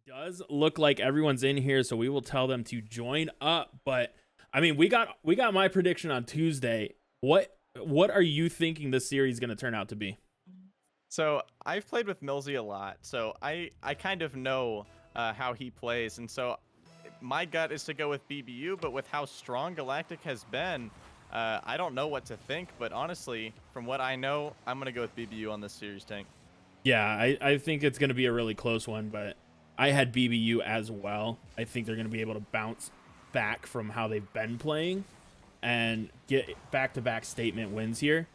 Does look like everyone's in here, so we will tell them to join up. But I mean, we got my prediction on Tuesday. What are you thinking this series is going to turn out to be? So I've played with Millsy a lot, so I kind of know how he plays, and so my gut is to go with BBU. But with how strong Galactic has been, I don't know what to think. But honestly, from what I know, I'm gonna go with BBU on this series, Tank. Yeah, I think it's going to be a really close one, but I had BBU as well. I think they're going to be able to bounce back from how they've been playing and get back-to-back statement wins here.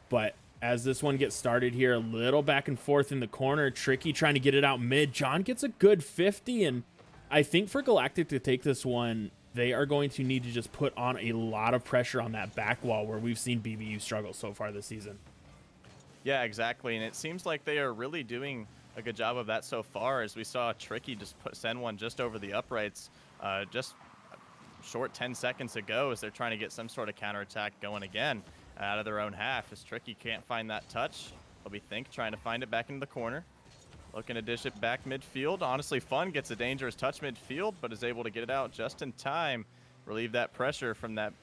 But as this one gets started here, a little back and forth in the corner, Tricky trying to get it out mid. John gets a good 50, and I think for Galactic to take this one, they are going to need to just put on a lot of pressure on that back wall where we've seen BBU struggle so far this season. Yeah, exactly, and it seems like they are really doing a good job of that so far. As we saw Tricky just send one just over the uprights, just a short 10 seconds ago, as they're trying to get some sort of counterattack going again out of their own half. As Tricky can't find that touch, he'll be trying to find it back into the corner. Looking to dish it back midfield. Honestly, Fun gets a dangerous touch midfield, but is able to get it out just in time. Relieve that pressure from that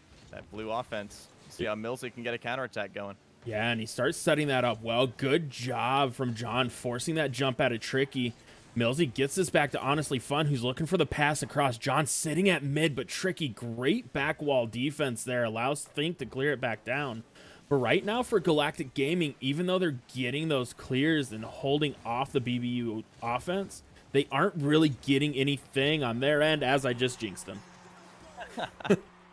blue offense. See how Millsy can get a counterattack going. Yeah, and he starts setting that up well. Good job from John forcing that jump out of Tricky. Millsy gets this back to Honestly Fun, who's looking for the pass across. John sitting at mid, but Tricky, great back wall defense there. Allows Think to clear it back down. But right now for Galactic Gaming, even though they're getting those clears and holding off the BBU offense, they aren't really getting anything on their end, as I just jinxed them.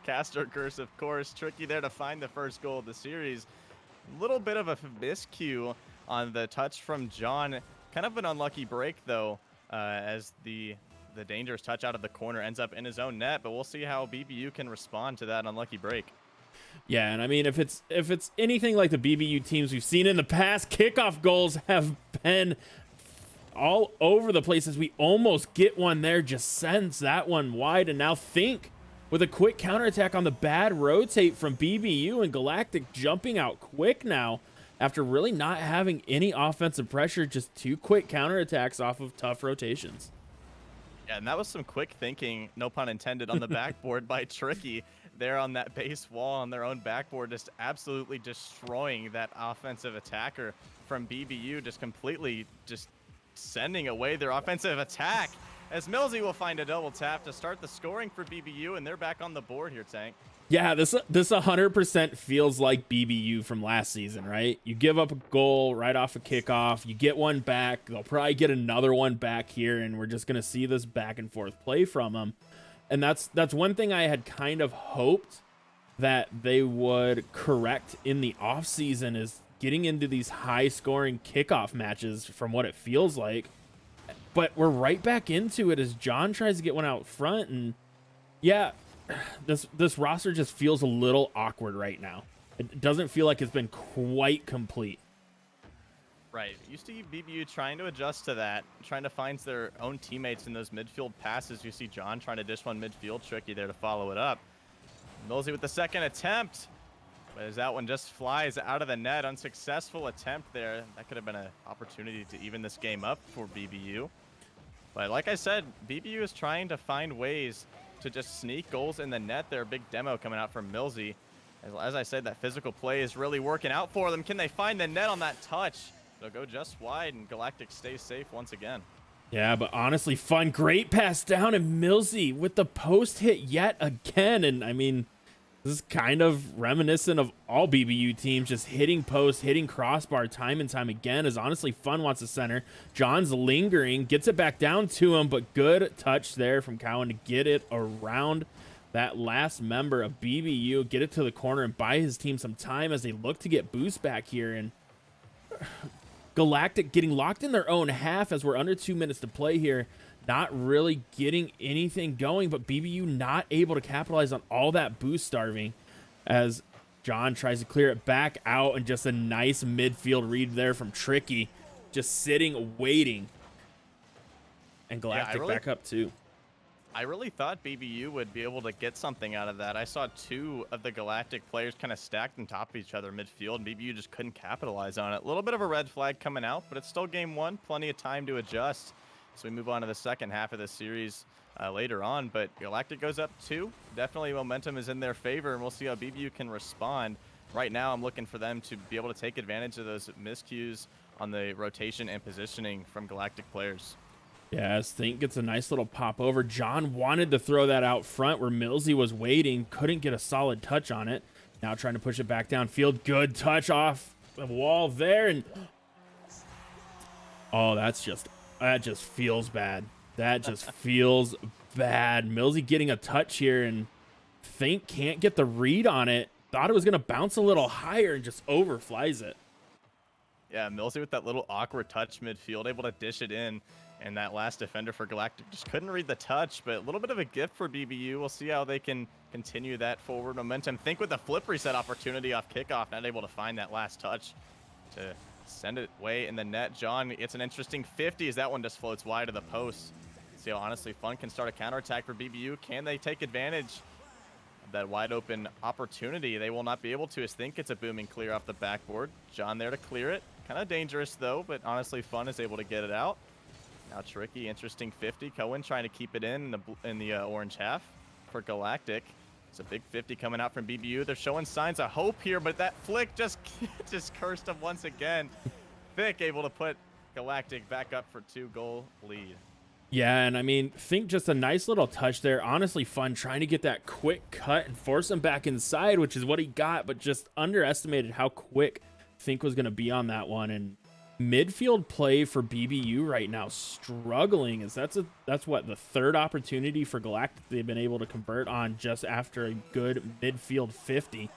Caster Curse, of course. Tricky there to find the first goal of the series. Little bit of a miscue on the touch from John. Kind of an unlucky break, though, as the dangerous touch out of the corner ends up in his own net. But we'll see how BBU can respond to that unlucky break. Yeah, and I mean, if it's anything like the BBU teams we've seen in the past, kickoff goals have been all over the place. As we almost get one there, just sends that one wide, and now Think with a quick counterattack on the bad rotate from BBU, and Galactic jumping out quick now after really not having any offensive pressure, just two quick counterattacks off of tough rotations. Yeah, and that was some quick thinking, no pun intended, on the backboard by Tricky there on that base wall on their own backboard, just absolutely destroying that offensive attacker from BBU, just completely just sending away their offensive attack. As Millsy will find a double tap to start the scoring for BBU, and they're back on the board here, Tank. Yeah, this 100% feels like BBU from last season, right? You give up a goal right off a kickoff, you get one back, they'll probably get another one back here, and we're just going to see this back and forth play from them. And that's one thing I had kind of hoped that they would correct in the offseason, is getting into these high-scoring kickoff matches from what it feels like. But we're right back into it as John tries to get one out front, and yeah, this roster just feels a little awkward right now. It doesn't feel like it's been quite complete. Right. You see BBU trying to adjust to that, trying to find their own teammates in those midfield passes. You see John trying to dish one midfield, Tricky there to follow it up. Millsy with the second attempt, but as that one just flies out of the net, unsuccessful attempt there. That could have been an opportunity to even this game up for BBU. But like I said, BBU is trying to find ways to just sneak goals in the net. They're a big demo coming out from Millsy. As I said, that physical play is really working out for them. Can they find the net on that touch? They'll go just wide, and Galactic stays safe once again. Yeah, but Honestly Fun, great pass down, and Millsy with the post hit yet again. And I mean, this is kind of reminiscent of all BBU teams, just hitting post, hitting crossbar time and time again, as Honestly Fun wants a center. John's lingering, gets it back down to him, but good touch there from Cowan to get it around that last member of BBU, get it to the corner and buy his team some time as they look to get boost back here. And Galactic getting locked in their own half as we're under 2 minutes to play here. Not really getting anything going, but BBU not able to capitalize on all that boost starving as John tries to clear it back out, and just a nice midfield read there from Tricky, just sitting, waiting. And Galactic back up too. I really thought BBU would be able to get something out of that. I saw two of the Galactic players kind of stacked on top of each other midfield, and BBU just couldn't capitalize on it. A little bit of a red flag coming out, but it's still game one. Plenty of time to adjust as we move on to the second half of the series later on. But Galactic goes up 2. Definitely momentum is in their favor, and we'll see how BBU can respond. Right now, I'm looking for them to be able to take advantage of those miscues on the rotation and positioning from Galactic players. Yeah, as Think gets a nice little pop over. John wanted to throw that out front where Millsy was waiting, couldn't get a solid touch on it. Now trying to push it back downfield. Good touch off the wall there. And oh, that just feels bad. That just feels bad. Millsy getting a touch here, and Think can't get the read on it. Thought it was going to bounce a little higher and just overflies it. Yeah, Millsy with that little awkward touch midfield, able to dish it in. And that last defender for Galactic just couldn't read the touch, but a little bit of a gift for BBU. We'll see how they can continue that forward momentum. Think with the flip reset opportunity off kickoff, not able to find that last touch to send it way in the net. John, it's an interesting 50 as that one just floats wide of the post. See how Honestly Fun can start a counterattack for BBU. Can they take advantage of that wide open opportunity? They will not be able to, as Think gets a booming clear off the backboard. John there to clear it. Kind of dangerous though, but Honestly Fun is able to get it out. Now tricky, interesting 50. Cohen trying to keep it in the orange half for Galactic. It's a big 50 coming out from BBU. They're showing signs of hope here, but that flick just cursed them once again. Thick able to put Galactic back up for 2-goal lead. Yeah, and I mean, Think just a nice little touch there. Honestly Fun trying to get that quick cut and force him back inside, which is what he got, but just underestimated how quick Think was going to be on that one. And midfield play for BBU right now struggling, as that's what the third opportunity for Galactic they've been able to convert on just after a good midfield 50.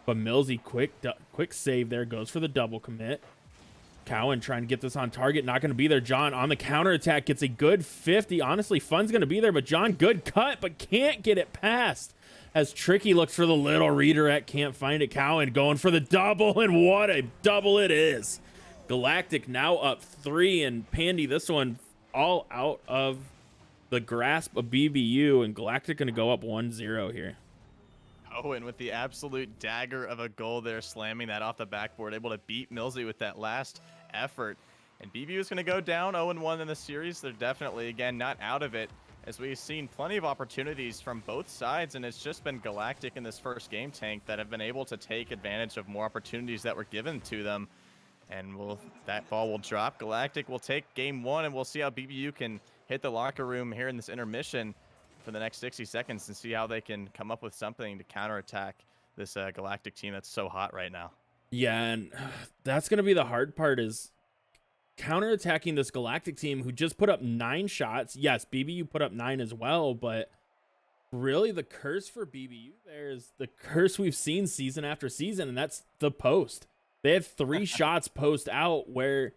But Millsy quick save there, goes for the double commit. Cowan trying to get this on target, not going to be there. John on the counterattack gets a good 50. Honestly Fun's going to be there, but John good cut but can't get it past as Tricky looks for the little redirect, can't find it. Cowan going for the double, and what a double it is. Galactic now up 3, and Pandy, this one all out of the grasp of BBU, and Galactic going to go up 1-0 here. Owen with the absolute dagger of a goal there, slamming that off the backboard, able to beat Millsy with that last effort. And BBU is going to go down 0-1 in the series. They're definitely, again, not out of it, as we've seen plenty of opportunities from both sides, and it's just been Galactic in this first game tank that have been able to take advantage of more opportunities that were given to them. And that ball will drop. Galactic will take game 1, and we'll see how BBU can hit the locker room here in this intermission for the next 60 seconds and see how they can come up with something to counterattack this Galactic team that's so hot right now. Yeah, and that's going to be the hard part, is counterattacking this Galactic team who just put up 9 shots. Yes, BBU put up 9 as well, but really the curse for BBU there is the curse we've seen season after season, and that's the post. They had 3 shots post out where,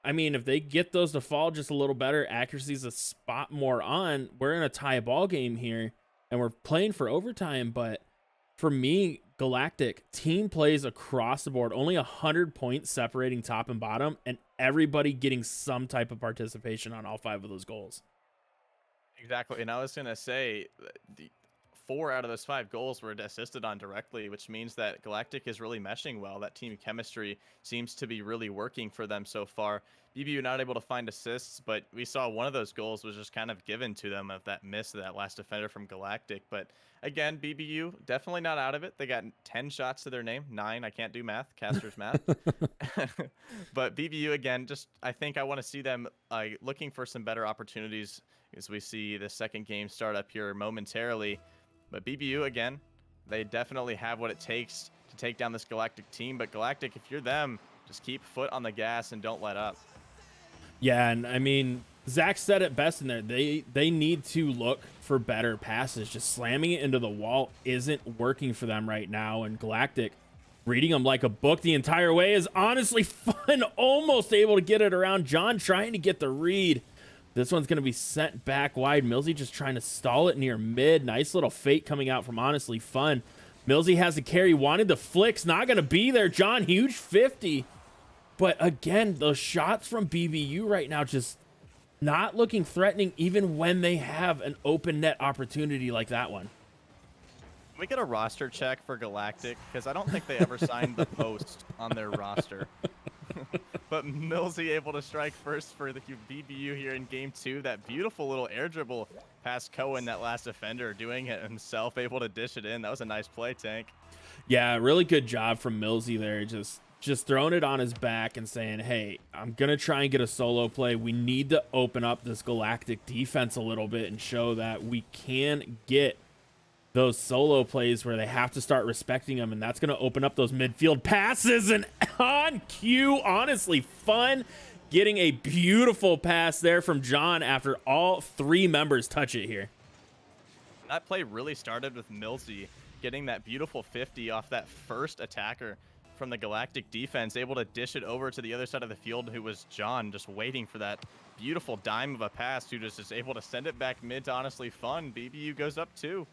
I mean, if they get those to fall just a little better, accuracy's a spot more on, we're in a tie ball game here, and we're playing for overtime. But for me, Galactic team plays across the board, only 100 points separating top and bottom, and everybody getting some type of participation on all 5 of those goals. Exactly, and I was going to say, the 4 out of those 5 goals were assisted on directly, which means that Galactic is really meshing well. That team chemistry seems to be really working for them so far. BBU not able to find assists, but we saw one of those goals was just kind of given to them of that miss of that last defender from Galactic. But again, BBU definitely not out of it. They got 10 shots to their name. 9, I can't do math, caster's math. But BBU, again, just I think I want to see them looking for some better opportunities as we see the second game start up here momentarily. But BBU, again, they definitely have what it takes to take down this Galactic team. But Galactic, if you're them, just keep foot on the gas and don't let up. Yeah, and I mean, Zach said it best in there. They need to look for better passes. Just slamming it into the wall isn't working for them right now. And Galactic, reading them like a book the entire way, is Honestly Fun. Almost able to get it around. John trying to get the read. This one's going to be sent back wide. Millsy just trying to stall it near mid. Nice little fake coming out from Honestly Fun. Millsy has the carry, wanted the flicks, not going to be there. John, huge 50. But again, those shots from BBU right now just not looking threatening even when they have an open net opportunity like that one. Can we get a roster check for Galactic? Because I don't think they ever signed the post on their roster. but Millsy able to strike first for the BBU here in game 2. That beautiful little air dribble past Cohen, that last defender, doing it himself, able to dish it in. That was a nice play, Tank. Yeah, really good job from Millsy there. Just throwing it on his back and saying, hey, I'm going to try and get a solo play. We need to open up this Galactic defense a little bit and show that we can get those solo plays where they have to start respecting them, and that's going to open up those midfield passes. And on cue, honestly, fun getting a beautiful pass there from John after all 3 members touch it here. That play really started with Millsy getting that beautiful 50 off that first attacker from the Galactic defense, able to dish it over to the other side of the field, who was John, just waiting for that beautiful dime of a pass, who just is able to send it back mid to honestly fun. BBU goes up 2.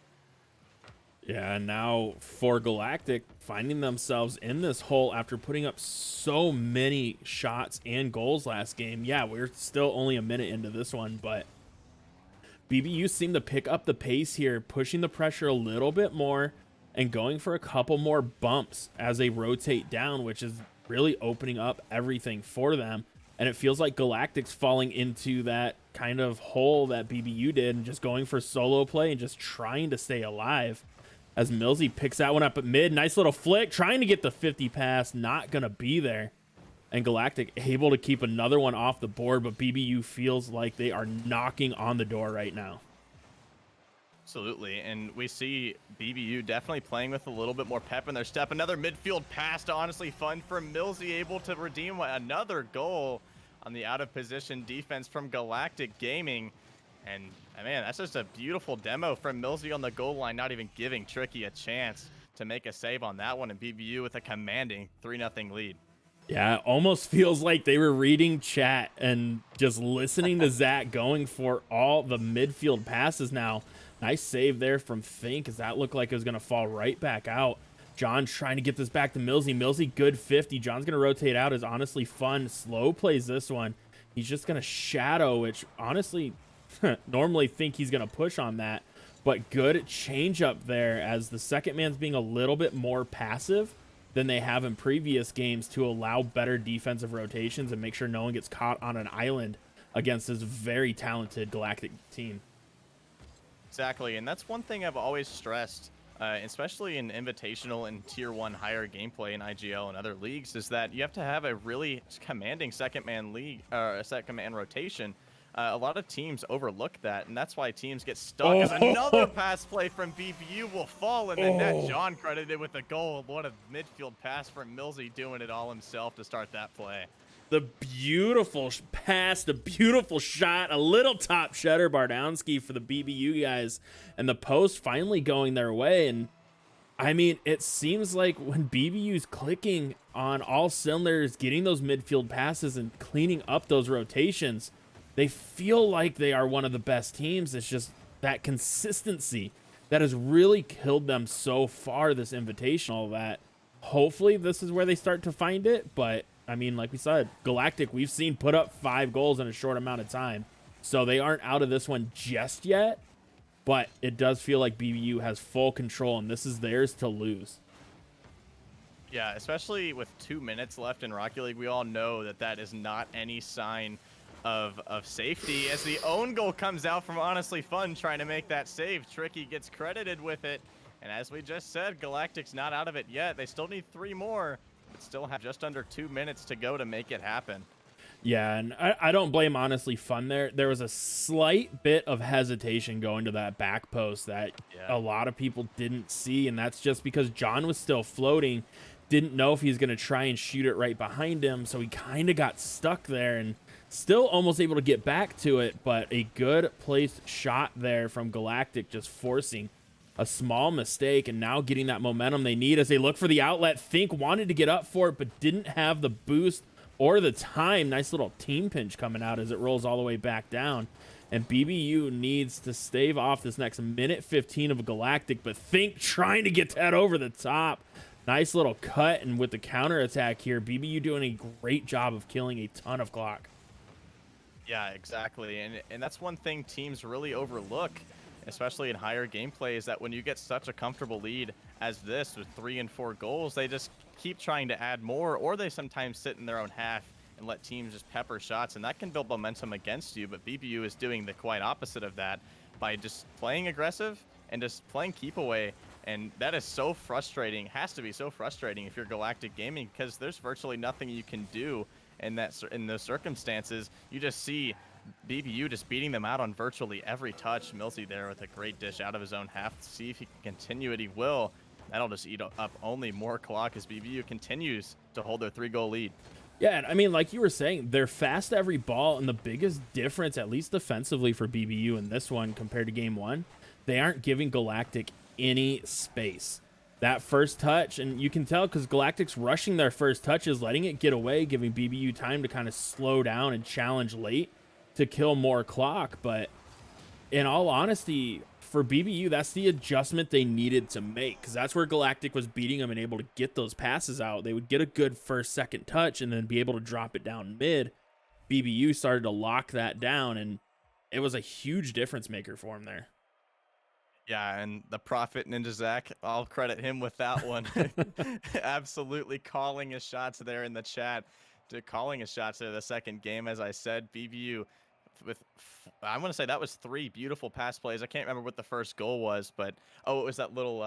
Yeah, and now for Galactic, finding themselves in this hole after putting up so many shots and goals last game. Yeah, we're still only a minute into this one, but BBU seemed to pick up the pace here, pushing the pressure a little bit more and going for a couple more bumps as they rotate down, which is really opening up everything for them. And it feels like Galactic's falling into that kind of hole that BBU did and just going for solo play and just trying to stay alive. As Millsy picks that one up at mid, nice little flick, trying to get the 50 pass, not gonna be there. And Galactic able to keep another one off the board, but BBU feels like they are knocking on the door right now. Absolutely, and we see BBU definitely playing with a little bit more pep in their step. Another midfield pass to honestly fun for Millsy, able to redeem another goal on the out of position defense from Galactic Gaming. And man, that's just a beautiful demo from Millsy on the goal line, not even giving Tricky a chance to make a save on that one, and BBU with a commanding 3-0 lead. Yeah, it almost feels like they were reading chat and just listening to Zach going for all the midfield passes now. Nice save there from Fink, as that looked like it was going to fall right back out. John's trying to get this back to Millsy. Millsy, good 50. John's going to rotate out. Is honestly fun. Slow plays this one. He's just going to shadow, which honestly, normally think he's going to push on that. But good change up there as the second man's being a little bit more passive than they have in previous games to allow better defensive rotations and make sure no one gets caught on an island against this very talented Galactic team. Exactly, and that's one thing I've always stressed, especially in Invitational and Tier 1 higher gameplay in IGL and other leagues, is that you have to have a really commanding second-man rotation. A lot of teams overlook that, and that's why teams get stuck. As another pass play from BBU will fall in the net. John credited with the goal. What a midfield pass from Millsy, doing it all himself to start that play. The beautiful pass, the beautiful shot, a little top shutter Bardowski for the BBU guys, and the post finally going their way. And I mean, it seems like when BBU's clicking on all cylinders, getting those midfield passes and cleaning up those rotations, they feel like they are one of the best teams. It's just that consistency that has really killed them so far this Invitational, that hopefully this is where they start to find it. But I mean, like we said, Galactic, we've seen put up 5 goals in a short amount of time. So they aren't out of this one just yet, but it does feel like BBU has full control, and this is theirs to lose. Yeah, especially with 2 minutes left in Rocket League, we all know that that is not any sign of safety, as the own goal comes out from honestly fun trying to make that save. Tricky gets credited with it, and as we just said, Galactic's not out of it yet. They still need 3 more, but still have just under 2 minutes to go to make it happen. Yeah, and I don't blame honestly fun there. There was a slight bit of hesitation going to that back post that a lot of people didn't see, and that's just because John was still floating, didn't know if he was going to try and shoot it right behind him, so he kind of got stuck there and still almost able to get back to it. But a good placed shot there from Galactic, just forcing a small mistake and now getting that momentum they need as they look for the outlet. Think wanted to get up for it, but didn't have the boost or the time. Nice little team pinch coming out as it rolls all the way back down. And BBU needs to stave off this next minute 15 of Galactic, but Think trying to get that over the top. Nice little cut, and with the counter attack here, BBU doing a great job of killing a ton of clock. Yeah, exactly. And that's one thing teams really overlook, especially in higher gameplay, is that when you get such a comfortable lead as this with 3 and 4 goals, they just keep trying to add more, or they sometimes sit in their own half and let teams just pepper shots, and that can build momentum against you. But BBU is doing the quite opposite of that by just playing aggressive and just playing keep away. And that is so frustrating, has to be so frustrating if you're Galactic Gaming, because there's virtually nothing you can do in those circumstances. You just see BBU just beating them out on virtually every touch. Millsy there with a great dish out of his own half. To see if he can continue it, he will. That'll just eat up only more clock as BBU continues to hold their 3-goal lead. Yeah, and I mean, like you were saying, they're fast to every ball, and the biggest difference, at least defensively for BBU in this one compared to game one, they aren't giving Galactic any space. That first touch, and you can tell because Galactic's rushing their first touches, letting it get away, giving BBU time to kind of slow down and challenge late to kill more clock. But in all honesty, for BBU, that's the adjustment they needed to make, because that's where Galactic was beating them and able to get those passes out. They would get a good first, second touch and then be able to drop it down mid. BBU started to lock that down, and it was a huge difference maker for them there. Yeah, and the Prophet Ninja Zach, I'll credit him with that one. Absolutely calling his shots there in the chat. Calling his shots there the second game, as I said. BBU with, I want to say that was 3 beautiful pass plays. I can't remember what the first goal was, but it was that little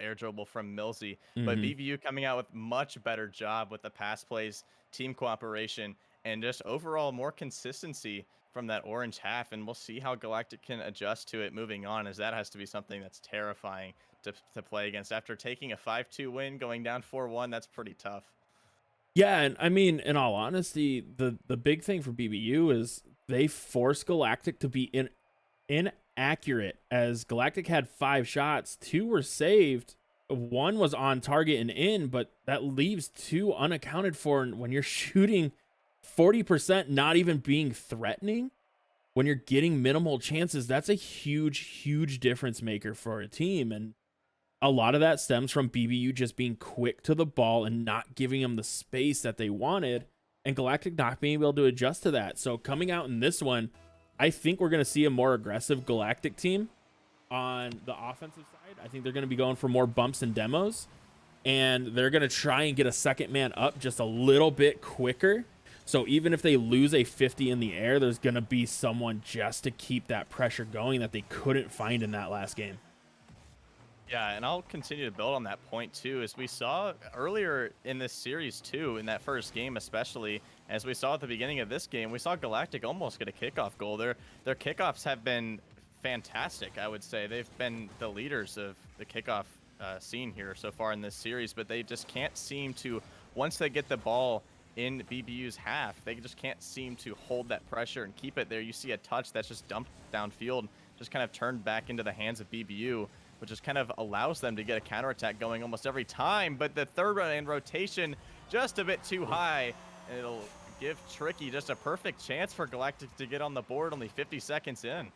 air dribble from Millsy. But BBU coming out with much better job with the pass plays, team cooperation, and just overall more consistency from that orange half. And we'll see how Galactic can adjust to it moving on, as that has to be something that's terrifying to play against. After taking a 5-2 win, going down 4-1, that's pretty tough. Yeah, and I mean, in all honesty, the big thing for BBU is they force Galactic to be inaccurate, as Galactic had 5 shots, 2 were saved, 1 was on target and in, but that leaves 2 unaccounted for. And when you're shooting 40%, not even being threatening, when you're getting minimal chances, that's a huge difference maker for a team. And a lot of that stems from BBU just being quick to the ball and not giving them the space that they wanted, and Galactic not being able to adjust to that. So coming out in this one, I think we're going to see a more aggressive Galactic team on the offensive side. I think they're going to be going for more bumps and demos, and they're going to try and get a second man up just a little bit quicker. So even if they lose a 50 in the air, there's going to be someone just to keep that pressure going that they couldn't find in that last game. Yeah, and I'll continue to build on that point too, as we saw earlier in this series too, in that first game especially, as we saw at the beginning of this game, we saw Galactic almost get a kickoff goal. Their kickoffs have been fantastic, I would say. They've been the leaders of the kickoff scene here so far in this series, but they just can't seem to, once they get the ball in BBU's half, they just can't seem to hold that pressure and keep it there. You see a touch that's just dumped downfield, just kind of turned back into the hands of BBU, which just kind of allows them to get a counterattack going almost every time. But the third round rotation just a bit too high, and it'll give Tricky just a perfect chance for Galactic to get on the board only 50 seconds in.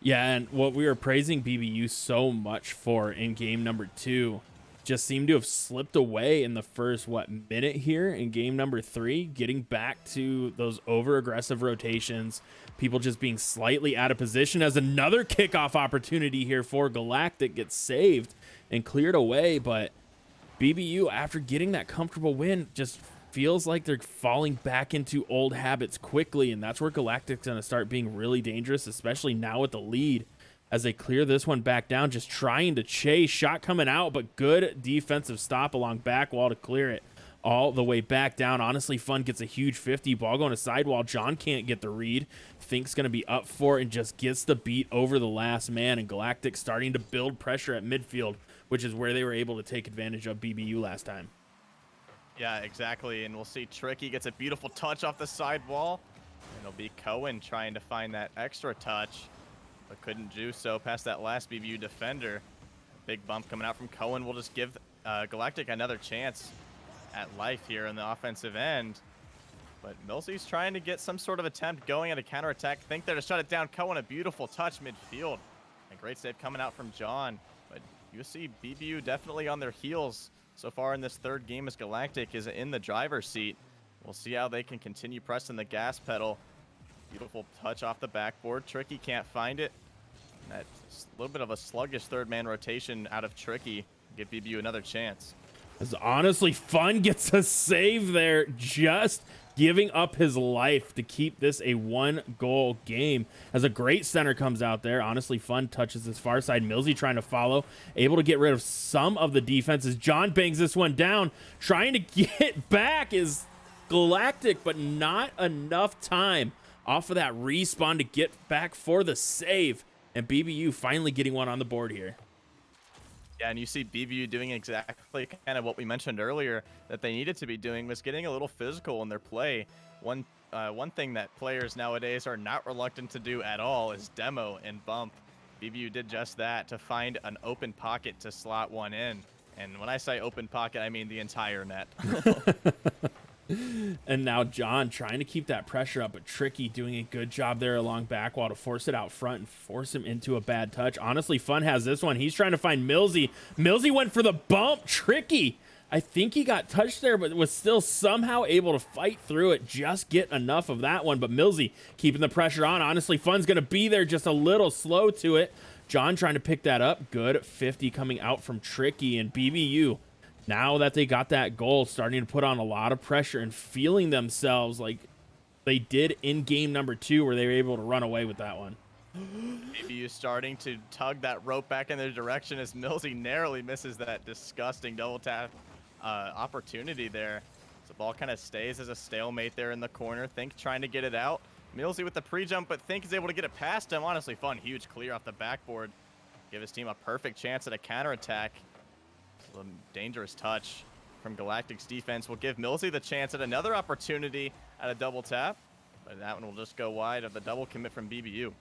Yeah, and what we were praising BBU so much for in game number 2 just seemed to have slipped away in the first, minute here in game number 3, getting back to those over-aggressive rotations, people just being slightly out of position, as another kickoff opportunity here for Galactic gets saved and cleared away. But BBU, after getting that comfortable win, just feels like they're falling back into old habits quickly, and that's where Galactic's going to start being really dangerous, especially now with the lead, as they clear this one back down, just trying to chase. Shot coming out, but good defensive stop along back wall to clear it all the way back down. Honestly, Fun gets a huge 50. Ball going to sidewall. John can't get the read. Think's going to be up for it and just gets the beat over the last man. And Galactic starting to build pressure at midfield, which is where they were able to take advantage of BBU last time. Yeah, exactly. And we'll see Tricky gets a beautiful touch off the sidewall. And it'll be Cohen trying to find that extra touch, but couldn't do so past that last BBU defender. Big bump coming out from Cohen will just give Galactic another chance at life here in the offensive end. But Millsy's trying to get some sort of attempt going at a counterattack. Think there to shut it down. Cohen, a beautiful touch midfield. A great save coming out from John. But you see BBU definitely on their heels so far in this third game, as Galactic is in the driver's seat. We'll see how they can continue pressing the gas pedal. Beautiful touch off the backboard. Tricky can't find it. That's a little bit of a sluggish third man rotation out of Tricky. Give BBU another chance. As honestly, Fun gets a save there, just giving up his life to keep this a 1-goal game. As a great center comes out there, honestly, Fun touches his far side. Millsy trying to follow, able to get rid of some of the defenses. John bangs this one down, trying to get back is Galactic, but not enough time off of that respawn to get back for the save. And BBU finally getting one on the board here. Yeah, and you see BBU doing exactly kind of what we mentioned earlier that they needed to be doing, was getting a little physical in their play. One thing that players nowadays are not reluctant to do at all is demo and bump. BBU did just that to find an open pocket to slot one in. And when I say open pocket, I mean the entire net. And now John trying to keep that pressure up, but Tricky doing a good job there along back wall to force it out front and force him into a bad touch. Honestly, Fun has this one. He's trying to find Millsy. Millsy went for the bump. Tricky, I think he got touched there, but was still somehow able to fight through it, just get enough of that one. But Millsy keeping the pressure on. Honestly, Fun's going to be there, just a little slow to it. John trying to pick that up. Good 50 coming out from Tricky, and BBU, now that they got that goal, starting to put on a lot of pressure and feeling themselves like they did in game number 2, where they were able to run away with that one. BBU starting to tug that rope back in their direction as Millsy narrowly misses that disgusting double tap opportunity there. So the ball kind of stays as a stalemate there in the corner. Think trying to get it out. Millsy with the pre-jump, but Think is able to get it past him. Honestly, Fun, huge clear off the backboard. Give his team a perfect chance at a counterattack. A dangerous touch from Galactic's defense will give Millsy the chance at another opportunity at a double tap, but that one will just go wide of the double commit from BBU.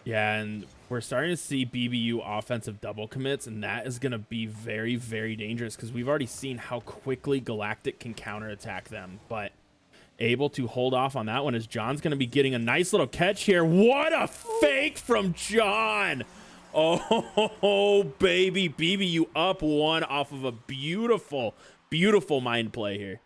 Yeah, and we're starting to see BBU offensive double commits, and that is going to be very, very dangerous because we've already seen how quickly Galactic can counterattack them, but able to hold off on that one as John's going to be getting a nice little catch here. What a fake from John! Oh, baby. BBU up 1 off of a beautiful, beautiful mind play here.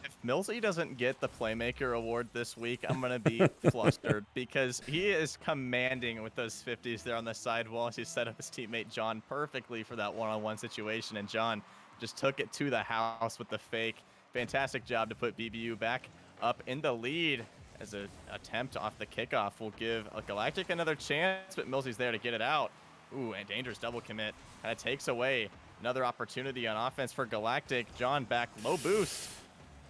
If Millsy doesn't get the Playmaker award this week, I'm going to be flustered because he is commanding with those 50s there on the sidewall as he set up his teammate John perfectly for that one-on-one situation, and John just took it to the house with the fake. Fantastic job to put BBU back up in the lead. As an attempt off the kickoff will give a Galactic another chance, but Millsy's there to get it out. Ooh, and dangerous double commit. Kind of takes away another opportunity on offense for Galactic. John back low boost.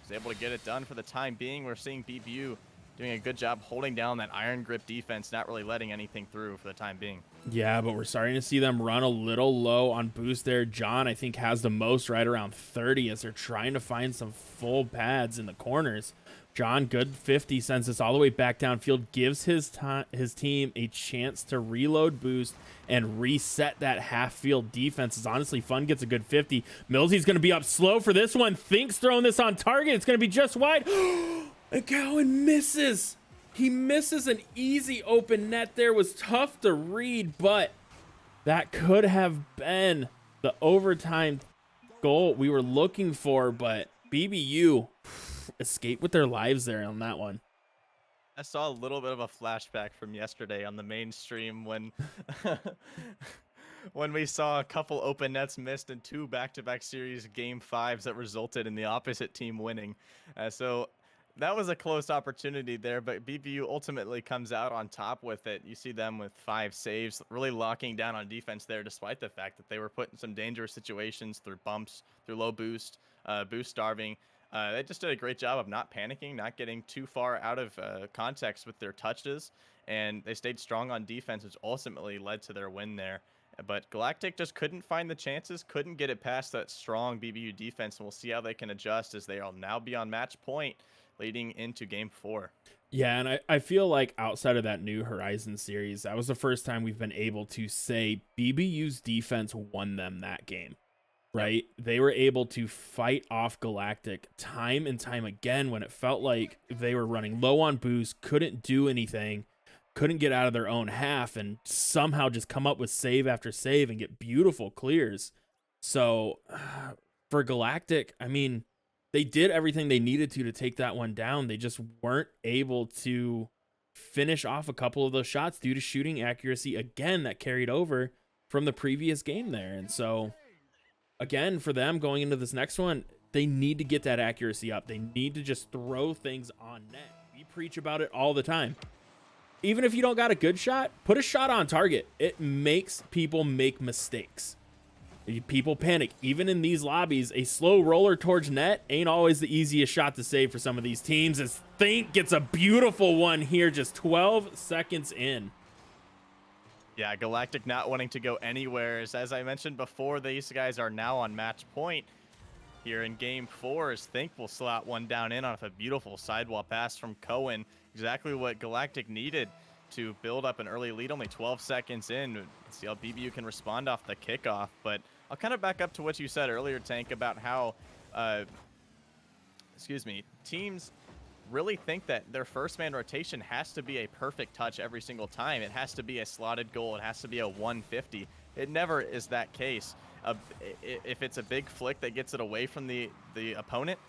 He's able to get it done for the time being. We're seeing BBU doing a good job holding down that iron grip defense, not really letting anything through for the time being. Yeah, but we're starting to see them run a little low on boost there. John, I think, has the most, right around 30, as they're trying to find some full pads in the corners. John, good 50, sends us all the way back downfield, gives his team a chance to reload boost and reset that half-field defense. It's honestly Fun, gets a good 50. Millsy's going to be up slow for this one. Think's throwing this on target. It's going to be just wide. And Cowan misses. He misses an easy open net there. Was tough to read, but that could have been the overtime goal we were looking for, but BBU escape with their lives there on that one. I saw a little bit of a flashback from yesterday on the main stream when when we saw a couple open nets missed in 2 back-to-back series game 5s that resulted in the opposite team winning. So that was a close opportunity there, but BBU ultimately comes out on top with it. You see them with 5 saves, really locking down on defense there, despite the fact that they were put in some dangerous situations through bumps, through low boost, boost starving. They just did a great job of not panicking, not getting too far out of context with their touches, and they stayed strong on defense, which ultimately led to their win there. But Galactic just couldn't find the chances, couldn't get it past that strong BBU defense, and we'll see how they can adjust as they will now be on match point leading into game 4. Yeah, and I feel like outside of that New Horizons series, that was the first time we've been able to say BBU's defense won them that game. Right? Yep. They were able to fight off Galactic time and time again when it felt like they were running low on boost, couldn't do anything, couldn't get out of their own half, and somehow just come up with save after save and get beautiful clears. So for Galactic, I mean, they did everything they needed to take that one down. They just weren't able to finish off a couple of those shots due to shooting accuracy again that carried over from the previous game there. And so again, for them going into this next one, they need to get that accuracy up. They need to just throw things on net. We preach about it all the time. Even if you don't got a good shot, put a shot on target. It makes people make mistakes. People panic. Even in these lobbies, a slow roller towards net ain't always the easiest shot to save for some of these teams, as Think gets a beautiful one here just 12 seconds in. Yeah, Galactic not wanting to go anywhere. As I mentioned before, these guys are now on match point here in game 4, as Think will slot one down in off a beautiful sidewall pass from Cohen. Exactly what Galactic needed to build up an early lead, only 12 seconds in. Let's see how BBU can respond off the kickoff. But I'll kind of back up to what you said earlier, Tank, about how, teams really think that their first man rotation has to be a perfect touch every single time. It has to be a slotted goal. It has to be a 150. It never is that case. If it's a big flick that gets it away from the opponent,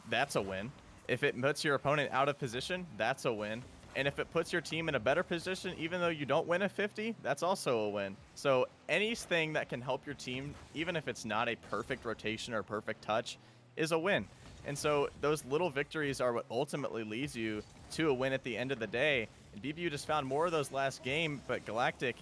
that's a win. If it puts your opponent out of position, that's a win. And if it puts your team in a better position, even though you don't win a 50, that's also a win. So anything that can help your team, even if it's not a perfect rotation or perfect touch, is a win. And so those little victories are what ultimately leads you to a win at the end of the day. And BBU just found more of those last game, but Galactic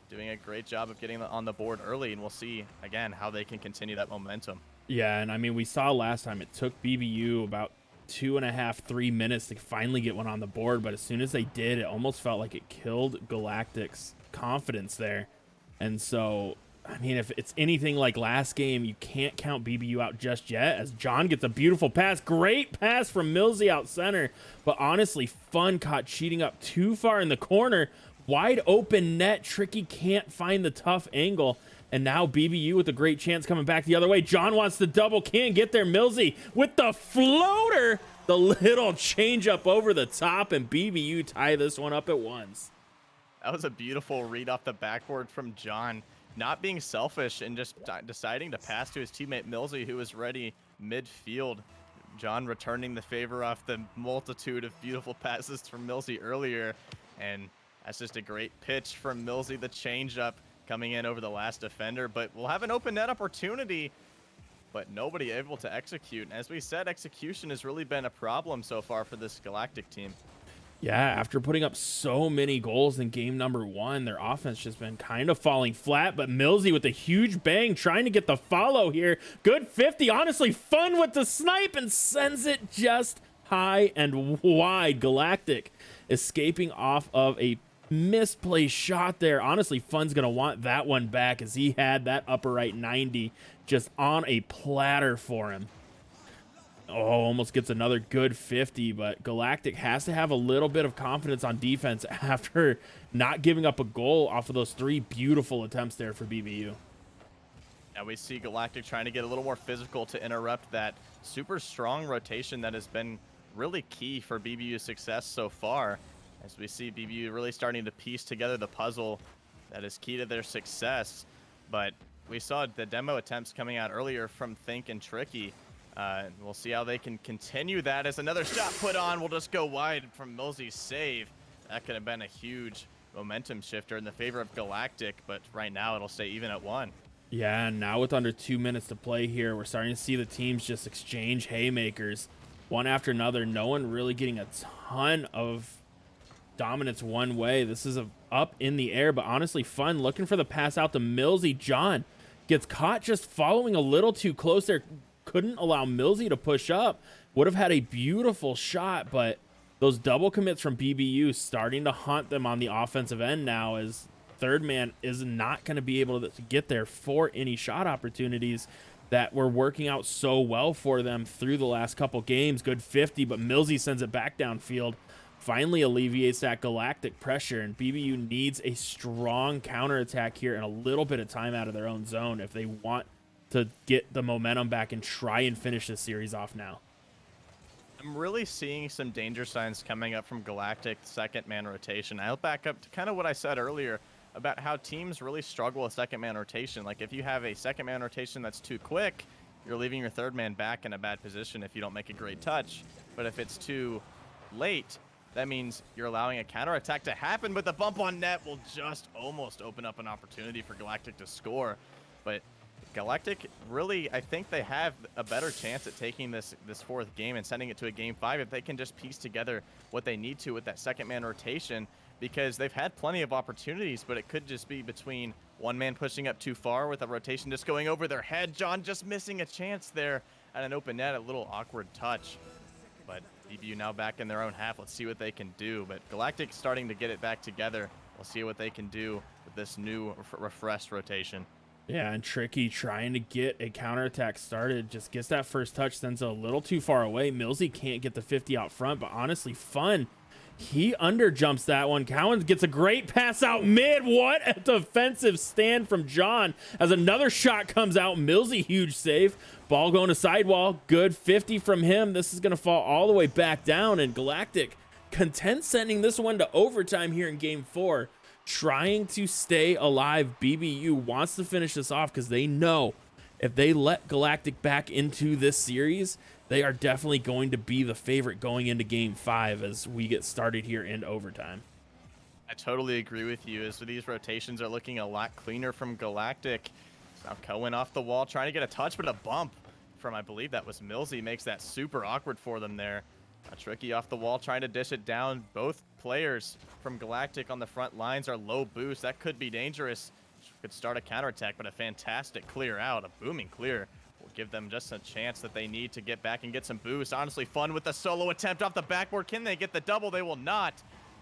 doing a great job of getting on the board early, and we'll see, again, how they can continue that momentum. Yeah, and I mean, we saw last time it took BBU about 2.5, 3 minutes to finally get one on the board, but as soon as they did, it almost felt like it killed Galactic's confidence there. And so, I mean, if it's anything like last game, you can't count BBU out just yet, as John gets a beautiful pass. Great pass from Millsy out center, but honestly, Fun caught cheating up too far in the corner. Wide open net. Tricky can't find the tough angle. And now BBU with a great chance coming back the other way. John wants the double, can't get there. Millsy with the floater. The little change up over the top, and BBU tie this one up at once. That was a beautiful read off the backboard from John. Not being selfish and just deciding to pass to his teammate Millsy, who was ready midfield. John returning the favor off the multitude of beautiful passes from Millsy earlier. And that's just a great pitch from Millsy, the changeup coming in over the last defender. But we'll have an open net opportunity, but nobody able to execute. And as we said, execution has really been a problem so far for this Galactic team. Yeah, after putting up so many goals in game number 1, their offense just been kind of falling flat, but Millsy with a huge bang trying to get the follow here. Good 50, honestly, Fun with the snipe and sends it just high and wide. Galactic escaping off of a misplaced shot there. Honestly, Fun's going to want that one back, as he had that upper right 90 just on a platter for him. Oh, almost gets another good 50, but Galactic has to have a little bit of confidence on defense after not giving up a goal off of those 3 beautiful attempts there for BBU. Now we see Galactic trying to get a little more physical to interrupt that super strong rotation that has been really key for BBU's success so far. As we see BBU really starting to piece together the puzzle that is key to their success. But we saw the demo attempts coming out earlier from Think and Tricky. We'll see how they can continue that, as another shot put on will just go wide from Millsy's save. That could have been a huge momentum shifter in the favor of Galactic, but right now it'll stay even at 1. Yeah, and now with under 2 minutes to play here, we're starting to see the teams just exchange haymakers one after another. No one really getting a ton of dominance one way. This is up in the air, but honestly, Fun looking for the pass out to Millsy. John gets caught just following a little too close there. Couldn't allow Millsy to push up. Would have had a beautiful shot, but those double commits from BBU starting to haunt them on the offensive end now, as third man is not going to be able to get there for any shot opportunities that were working out so well for them through the last couple games. Good 50, but Millsy sends it back downfield. Finally alleviates that Galactic pressure, and BBU needs a strong counterattack here and a little bit of time out of their own zone if they want to get the momentum back and try and finish this series off now. I'm really seeing some danger signs coming up from Galactic second man rotation. I'll back up to kind of what I said earlier about how teams really struggle with second man rotation. Like, if you have a second man rotation that's too quick, you're leaving your third man back in a bad position if you don't make a great touch. But if it's too late, that means you're allowing a counterattack to happen, but the bump on net will just almost open up an opportunity for Galactic to score. But Galactic really, I think they have a better chance at taking this fourth game and sending it to a game 5 if they can just piece together what they need to with that second man rotation, because they've had plenty of opportunities, but it could just be between one man pushing up too far with a rotation just going over their head. John just missing a chance there at an open net, a little awkward touch. But BBU now back in their own half. Let's see what they can do. But Galactic starting to get it back together. We'll see what they can do with this new refreshed rotation. Yeah, and Tricky trying to get a counterattack started. Just gets that first touch, sends it a little too far away. Millsy can't get the 50 out front, but honestly, Fun, he underjumps that one. Cowan gets a great pass out mid. What a defensive stand from John as another shot comes out. Millsy, huge save. Ball going to sidewall. Good 50 from him. This is going to fall all the way back down, and Galactic content sending this one to overtime here in game 4. Trying to stay alive. BBU wants to finish this off because they know if they let Galactic back into this series, they are definitely going to be the favorite going into game 5 as we get started here in overtime. I totally agree with you, as these rotations are looking a lot cleaner from Galactic. Now Cohen off the wall trying to get a touch, but a bump from, I believe that was Millsy, makes that super awkward for them there. Tricky off the wall trying to dish it down. Both players from Galactic on the front lines are low boost. That could be dangerous. Could start a counterattack, but a fantastic clear out, a booming clear, will give them just a chance that they need to get back and get some boost. Honestly, Fun with the solo attempt off the backboard. Can they get the double? They will not.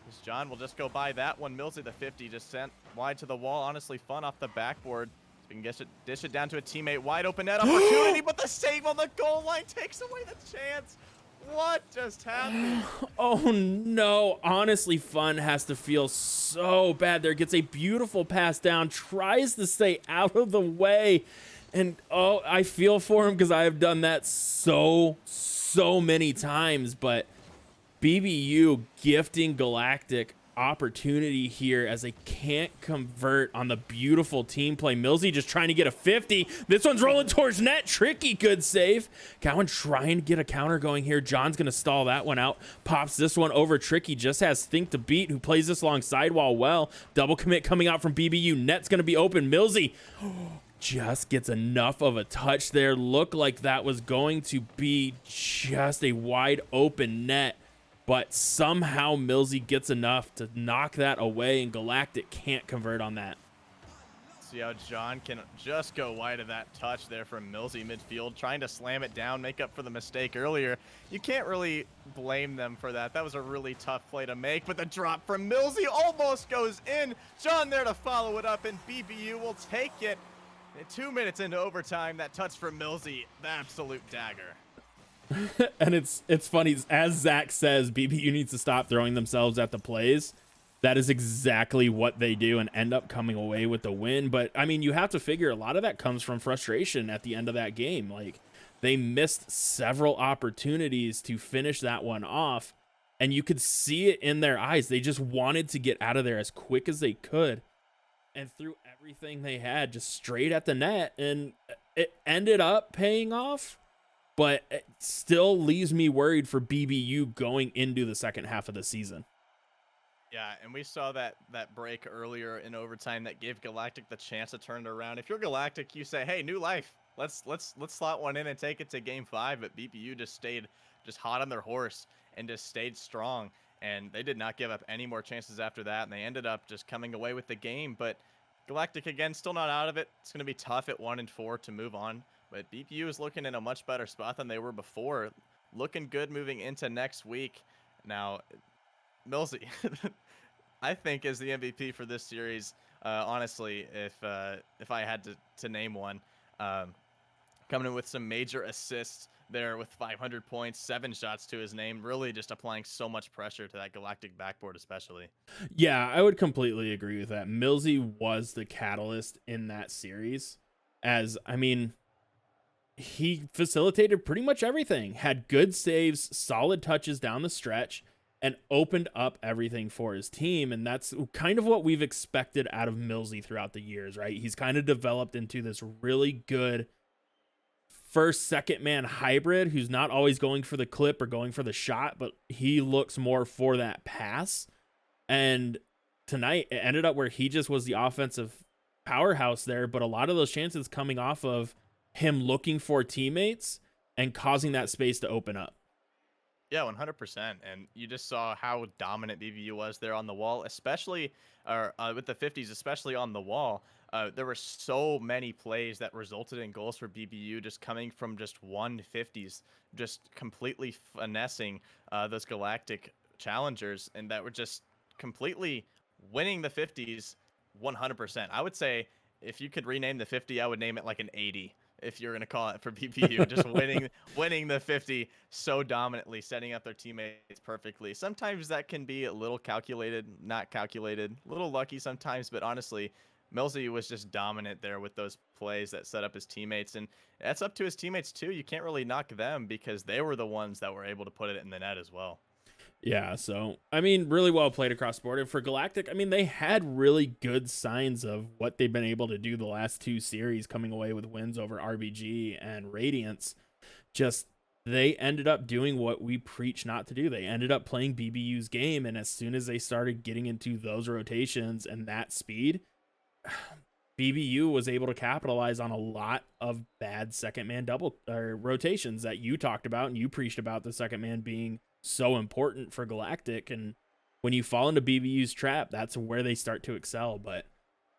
As John will just go by that one. Millsy, the 50, just sent wide to the wall. Honestly, Fun off the backboard. We can dish it down to a teammate. Wide open net opportunity, but the save on the goal line takes away the chance. What just happened? Oh no, honestly, Fun has to feel so bad there. Gets a beautiful pass down, tries to stay out of the way, and oh, I feel for him because I have done that so many times. But BBU gifting Galactic opportunity here as they can't convert on the beautiful team play. Millsy just trying to get a 50. This one's rolling towards net. Tricky, good save. Cowan trying to get a counter going here. John's going to stall that one out. Pops this one over. Tricky just has Think to beat, who plays this along sidewall well. Double commit coming out from BBU. Net's going to be open. Millsy just gets enough of a touch there. Looked like that was going to be just a wide open net, but somehow Millsy gets enough to knock that away, and Galactic can't convert on that. See how John can just go wide of that touch there from Millsy midfield, trying to slam it down, make up for the mistake earlier. You can't really blame them for that. That was a really tough play to make, but the drop from Millsy almost goes in. John there to follow it up, and BBU will take it. And 2 minutes into overtime, that touch from Millsy, the absolute dagger. And it's funny, as Zach says, BBU needs to stop throwing themselves at the plays. That is exactly what they do and end up coming away with the win. But I mean, you have to figure a lot of that comes from frustration at the end of that game. Like, they missed several opportunities to finish that one off, and you could see it in their eyes. They just wanted to get out of there as quick as they could and threw everything they had just straight at the net, and it ended up paying off. But it still leaves me worried for BBU going into the second half of the season. Yeah, and we saw that break earlier in overtime that gave Galactic the chance to turn it around. If you're Galactic, you say, "Hey, new life. Let's slot one in and take it to game 5." But BBU just stayed just hot on their horse and just stayed strong, and they did not give up any more chances after that, and they ended up just coming away with the game. But Galactic, again, still not out of it. It's going to be tough at 1-4 to move on. But BBU is looking in a much better spot than they were before. Looking good moving into next week. Now, Millsy, I think, is the MVP for this series. Honestly, if I had to name one, coming in with some major assists there with 500 points, 7 shots to his name, really just applying so much pressure to that Galactic backboard especially. Yeah, I would completely agree with that. Millsy was the catalyst in that series. As, I mean, he facilitated pretty much everything, had good saves, solid touches down the stretch, and opened up everything for his team. And that's kind of what we've expected out of Millsy throughout the years, right? He's kind of developed into this really good first, second man hybrid who's not always going for the clip or going for the shot, but he looks more for that pass. And tonight it ended up where he just was the offensive powerhouse there, but a lot of those chances coming off of him looking for teammates and causing that space to open up. Yeah, 100%. And you just saw how dominant BBU was there on the wall, especially with the 50s, especially on the wall. There were so many plays that resulted in goals for BBU just coming from just 150s, just completely finessing those Galactic challengers, and that were just completely winning the 50s 100%. I would say if you could rename the 50, I would name it like an 80 if you're going to call it for BPU, just winning the 50 so dominantly, setting up their teammates perfectly. Sometimes that can be a little calculated, not calculated, a little lucky sometimes, but honestly, Millsy was just dominant there with those plays that set up his teammates, and that's up to his teammates too. You can't really knock them because they were the ones that were able to put it in the net as well. Yeah, so, I mean, really well played across the board. And for Galactic, I mean, they had really good signs of what they've been able to do the last two series, coming away with wins over RBG and Radiance. Just, they ended up doing what we preach not to do. They ended up playing BBU's game, and as soon as they started getting into those rotations and that speed, BBU was able to capitalize on a lot of bad second man double or rotations that you talked about and you preached about, the second man being so important for Galactic. And when you fall into BBU's trap, that's where they start to excel. But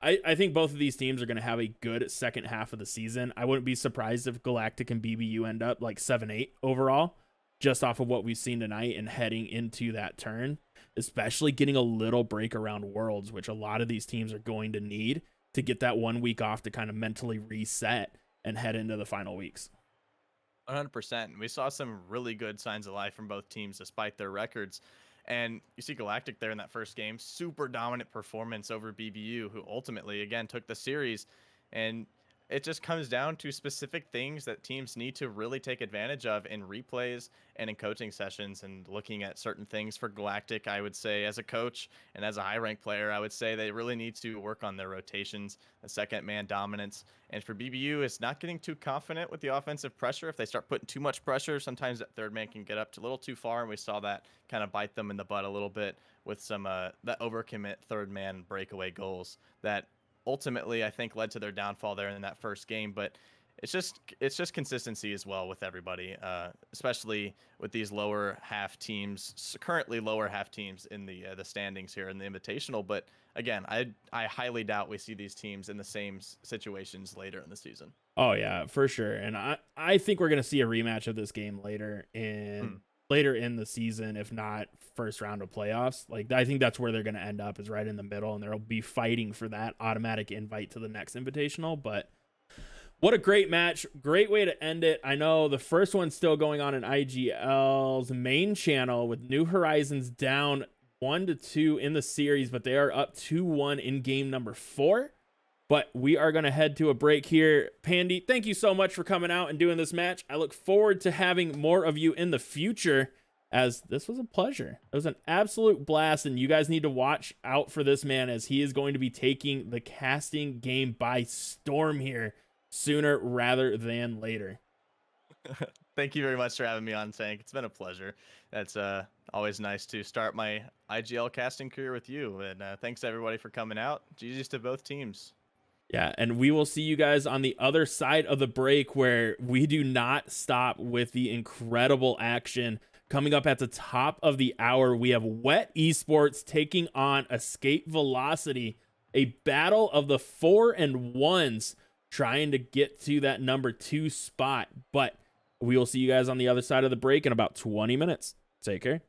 I think both of these teams are going to have a good second half of the season. I wouldn't be surprised if Galactic and BBU end up like 7-8 overall, just off of what we've seen tonight and heading into that turn, especially getting a little break around Worlds, which a lot of these teams are going to need to get that 1 week off to kind of mentally reset and head into the final weeks. 100%. We saw some really good signs of life from both teams despite their records. And you see Galactic there in that first game, super dominant performance over BBU, who ultimately, again, took the series. And it just comes down to specific things that teams need to really take advantage of in replays and in coaching sessions, and looking at certain things for Galactic. I would say as a coach and as a high rank player, I would say they really need to work on their rotations, the second man dominance. And for BBU, it's not getting too confident with the offensive pressure. If they start putting too much pressure, sometimes that third man can get up to a little too far, and we saw that kind of bite them in the butt a little bit with some that overcommit third man breakaway goals that ultimately I think led to their downfall there in that first game. But it's just consistency as well with everybody, especially with these lower half teams, currently lower half teams in the standings here in the Invitational. But again, I highly doubt we see these teams in the same situations later in the season. Oh yeah, for sure. And I think we're gonna see a rematch of this game later in the season, if not first round of playoffs. Like, I think that's where they're gonna end up, is right in the middle, and they'll be fighting for that automatic invite to the next Invitational. But what a great match. Great way to end it. I know the first one's still going on in IGL's main channel with New Horizons down 1-2 in the series, but they are up 2-1 in game number 4. But we are going to head to a break here. Pandy, thank you so much for coming out and doing this match. I look forward to having more of you in the future, as this was a pleasure. It was an absolute blast, and you guys need to watch out for this man, as he is going to be taking the casting game by storm here sooner rather than later. Thank you very much for having me on, Tank. It's been a pleasure. That's always nice to start my IGL casting career with you. And thanks everybody for coming out. GG's to both teams. Yeah, and we will see you guys on the other side of the break, where we do not stop with the incredible action. Coming up at the top of the hour, we have Wet Esports taking on Escape Velocity, a battle of the 4 and 1s, trying to get to that number 2 spot. But we will see you guys on the other side of the break in about 20 minutes. Take care.